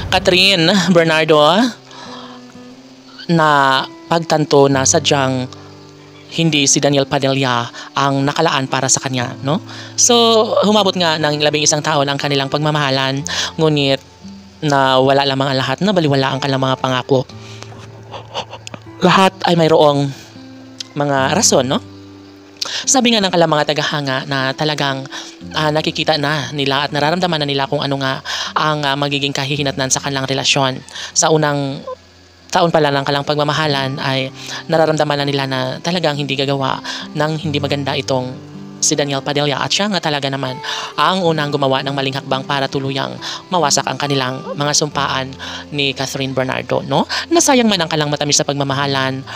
Catherine Bernardo, na pagtanto na sadyang hindi si Daniel Padilla ang nakalaan para sa kanya, no? So, humabot nga ng 11 taon ang kanilang pagmamahalan, ngunit na wala lamang ang lahat, na baliwala ang kanilang mga pangako. Lahat ay mayroong mga rason, no? Sabi nga ng kanilang mga tagahanga na talagang nakikita na nila at nararamdaman na nila kung ano nga ang magiging kahihinatnan sa kanilang relasyon. Sa unang taon pala ng kanilang pagmamahalan ay nararamdaman na nila na talagang hindi gagawa ng hindi maganda itong si Daniel Padilla, at siya nga talaga naman ang unang gumawa ng maling hakbang para tuluyang mawasak ang kanilang mga sumpaan ni Catherine Bernardo, no? Nasayang man ang kanilang matamis sa pagmamahalan,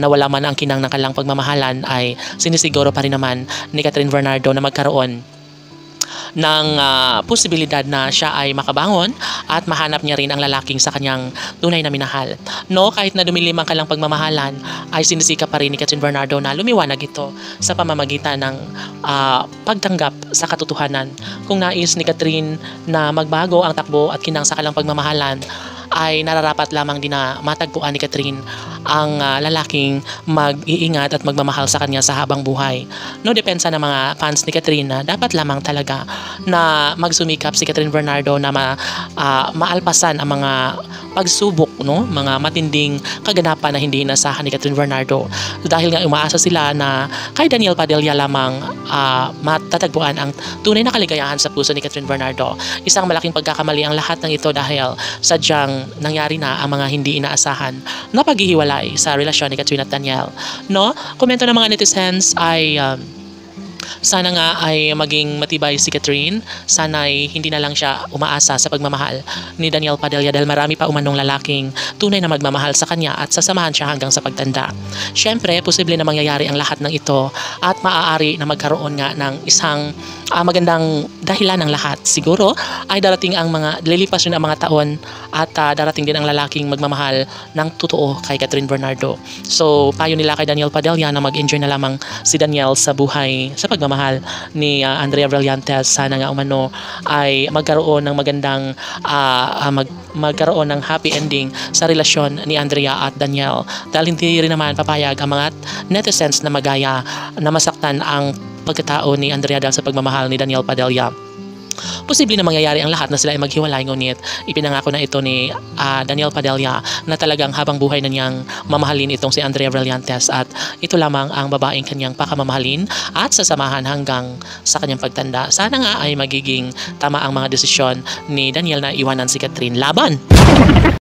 nawala man ang kinang ng kanilang pagmamahalan, ay sinisiguro pa rin naman ni Catherine Bernardo na magkaroon ng posibilidad na siya ay makabangon at mahanap niya rin ang lalaking sa kanyang tunay na minahal. No, kahit na dumilim ang kanilang pagmamahalan, ay sinisikap pa rin ni Catherine Bernardo na lumiwanag ito sa pamamagitan ng pagtanggap sa katotohanan. Kung nais ni Catherine na magbago ang takbo at kinang sa kanilang pagmamahalan, ay nararapat lamang din na matagpuan ni Catherine ang lalaking mag-iingat at magmamahal sa kanya sa habang buhay. No, depensa ng mga fans ni Catherine na dapat lamang talaga na magsumikap si Catherine Bernardo na maalpasan ang mga pagsubok, no, mga matinding kaganapan na hindi inasahan ni Catherine Bernardo. Dahil nga umaasa sila na kay Daniel Padilla lamang matatagpuan ang tunay na kaligayahan sa puso ni Catherine Bernardo. Isang malaking pagkakamali ang lahat ng ito dahil sadyang nangyari na ang mga hindi inaasahan na paghihiwalay sa relasyon ni Catherine at Daniel. No? Komento ng mga netizens ay sana nga ay maging matibay si Catherine. Sana ay hindi na lang siya umaasa sa pagmamahal ni Daniel Padilla dahil marami pa umanong lalaking tunay na magmamahal sa kanya at sasamahan siya hanggang sa pagtanda. Siyempre, posible na mangyayari ang lahat ng ito at maaari na magkaroon nga ng isang magandang dahilan ng lahat. Siguro ay darating ang lilipas rin ang mga taon at darating din ang lalaking magmamahal ng totoo kay Catherine Bernardo. So, payo nila kay Daniel Padilla na mag-enjoy na lamang si Daniel sa buhay, sa pagmamahal ni Andrea Brillantes. Sana nga umano ay magkaroon ng magandang magkaroon ng happy ending sa relasyon ni Andrea at Daniel, dahil hindi rin naman papayag ang mga netizens na magaya na masaktan ang pagkatao ni Andrea dahil sa pagmamahal ni Daniel Padilla. Posible na mangyayari ang lahat na sila ay maghiwalay, ngunit ipinangako na ito ni Daniel Padilla na talagang habang buhay na niyang mamahalin itong si Andrea Brillantes, at ito lamang ang babaeng kanyang pakamamahalin at sasamahan hanggang sa kanyang pagtanda. Sana nga ay magiging tama ang mga desisyon ni Daniel na iwanan si Catherine. Laban!